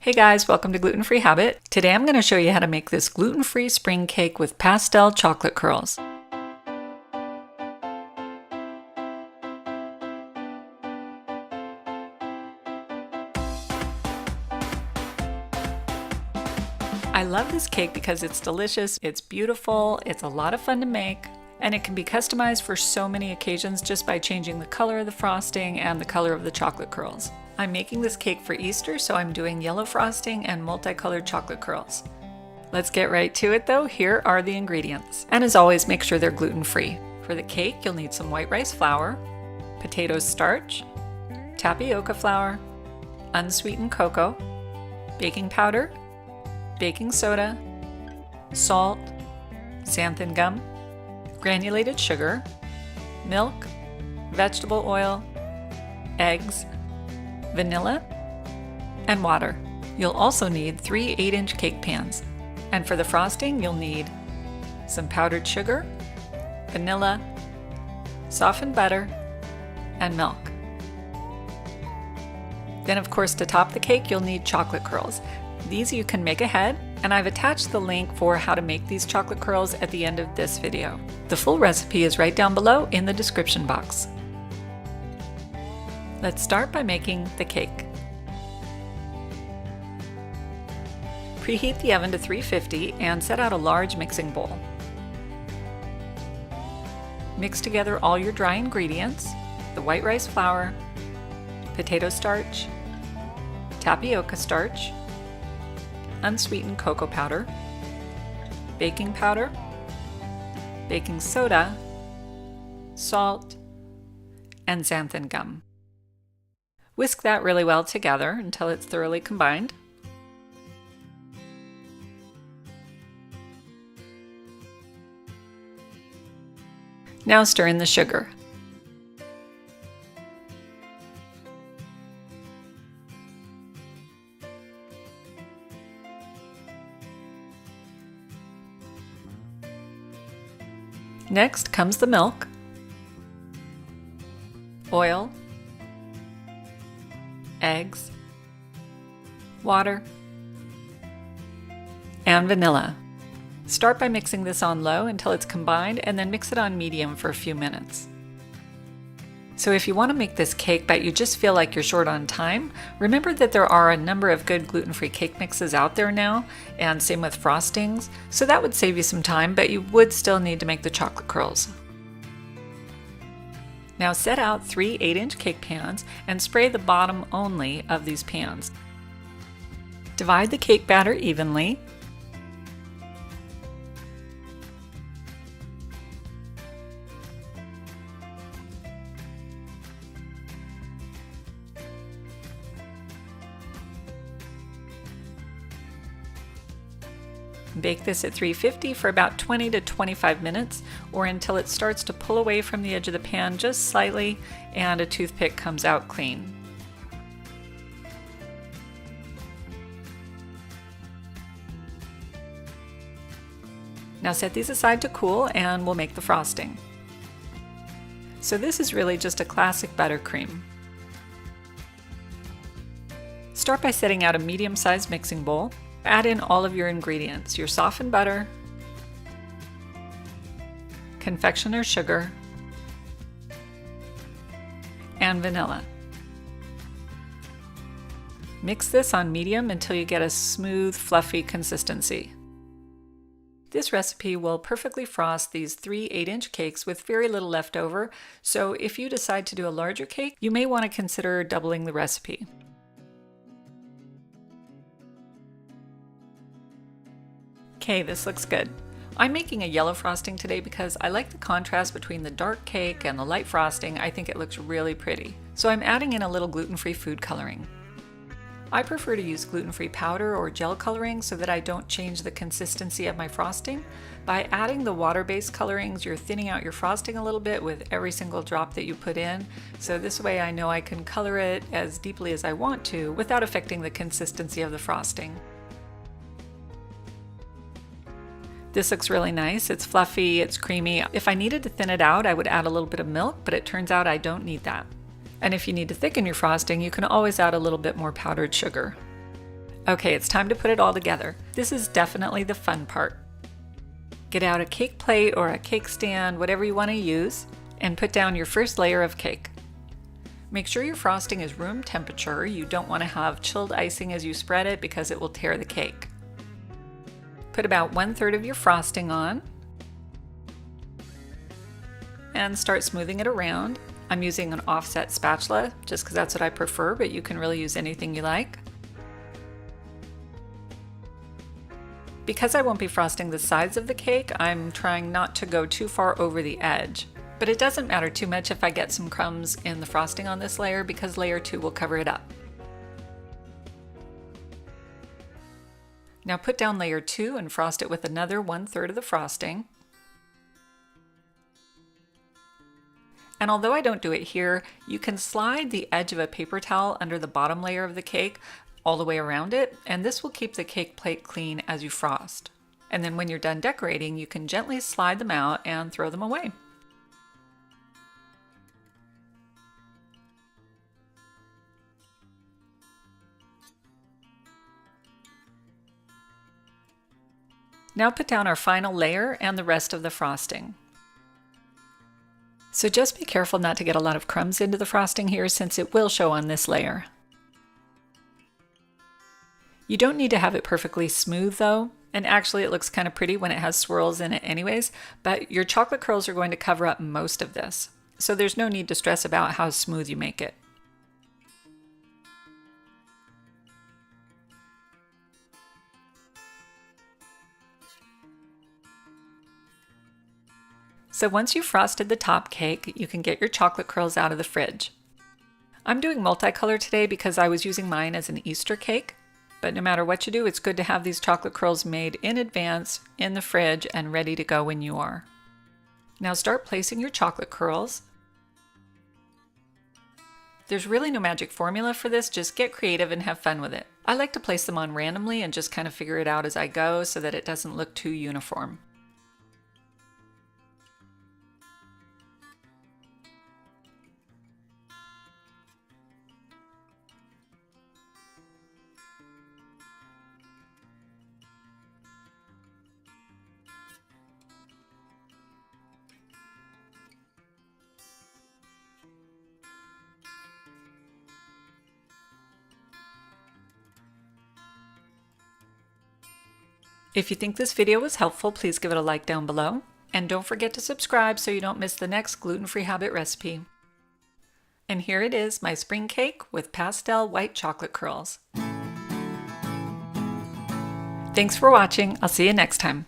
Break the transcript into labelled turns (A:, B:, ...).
A: Hey guys, welcome to Gluten Free Habit. Today I'm going to show you how to make this gluten-free spring cake with pastel chocolate curls. I love this cake because it's delicious, it's beautiful, it's a lot of fun to make, and it can be customized for so many occasions just by changing the color of the frosting and the color of the chocolate curls. I'm making this cake for Easter, so I'm doing yellow frosting and multicolored chocolate curls. Let's get right to it though. Here are the ingredients. And as always, make sure they're gluten-free. For the cake, you'll need some white rice flour, potato starch, tapioca flour, unsweetened cocoa, baking powder, baking soda, salt, xanthan gum, granulated sugar, milk, vegetable oil, eggs, vanilla, and water. You'll also need 3 8-inch cake pans. And for the frosting, you'll need some powdered sugar, vanilla, softened butter, and milk. Then of course, to top the cake, you'll need chocolate curls. These you can make ahead, and I've attached the link for how to make these chocolate curls at the end of this video. The full recipe is right down below in the description box. Let's start by making the cake. Preheat the oven to 350 and set out a large mixing bowl. Mix together all your dry ingredients, the white rice flour, potato starch, tapioca starch, unsweetened cocoa powder, baking powder, baking soda, salt, and xanthan gum. Whisk that really well together until it's thoroughly combined. Now stir in the sugar. Next comes the milk, oil, eggs, water, and vanilla. Start by mixing this on low until it's combined and then mix it on medium for a few minutes. So if you want to make this cake but you just feel like you're short on time, remember that there are a number of good gluten-free cake mixes out there now, and same with frostings, so that would save you some time, but you would still need to make the chocolate curls. Now set out 3 8-inch cake pans and spray the bottom only of these pans. Divide the cake batter evenly. Bake this at 350 for about 20 to 25 minutes, or until it starts to pull away from the edge of the pan just slightly and a toothpick comes out clean. Now set these aside to cool and we'll make the frosting. So this is really just a classic buttercream. Start by setting out a medium-sized mixing bowl. Add in all of your ingredients, your softened butter, confectioner's sugar, and vanilla. Mix this on medium until you get a smooth, fluffy consistency. This recipe will perfectly frost these 3 8-inch cakes with very little left over, so if you decide to do a larger cake, you may want to consider doubling the recipe. Okay, this looks good. I'm making a yellow frosting today because I like the contrast between the dark cake and the light frosting. I think it looks really pretty. So I'm adding in a little gluten-free food coloring. I prefer to use gluten-free powder or gel coloring so that I don't change the consistency of my frosting. By adding the water-based colorings, you're thinning out your frosting a little bit with every single drop that you put in. So this way I know I can color it as deeply as I want to without affecting the consistency of the frosting. This looks really nice. It's fluffy, it's creamy. If I needed to thin it out, I would add a little bit of milk, but it turns out I don't need that. And if you need to thicken your frosting, you can always add a little bit more powdered sugar. Okay, it's time to put it all together. This is definitely the fun part. Get out a cake plate or a cake stand, whatever you want to use, and put down your first layer of cake. Make sure your frosting is room temperature. You don't want to have chilled icing as you spread it because it will tear the cake. Put about 1/3 of your frosting on and start smoothing it around. I'm using an offset spatula just because that's what I prefer, but you can really use anything you like. Because I won't be frosting the sides of the cake, I'm trying not to go too far over the edge. But it doesn't matter too much if I get some crumbs in the frosting on this layer because layer 2 will cover it up. Now put down layer 2 and frost it with another 1/3 of the frosting. And although I don't do it here, you can slide the edge of a paper towel under the bottom layer of the cake all the way around it, and this will keep the cake plate clean as you frost. And then when you're done decorating, you can gently slide them out and throw them away. Now put down our final layer and the rest of the frosting. So just be careful not to get a lot of crumbs into the frosting here since it will show on this layer. You don't need to have it perfectly smooth though, and actually it looks kind of pretty when it has swirls in it anyways, but your chocolate curls are going to cover up most of this, so there's no need to stress about how smooth you make it. So once you've frosted the top cake, you can get your chocolate curls out of the fridge. I'm doing multicolor today because I was using mine as an Easter cake. But no matter what you do, it's good to have these chocolate curls made in advance in the fridge and ready to go when you are. Now start placing your chocolate curls. There's really no magic formula for this, just get creative and have fun with it. I like to place them on randomly and just kind of figure it out as I go so that it doesn't look too uniform. If you think this video was helpful, please give it a like down below. And don't forget to subscribe so you don't miss the next gluten-free habit recipe. And here it is, my spring cake with pastel white chocolate curls. Thanks for watching. I'll see you next time.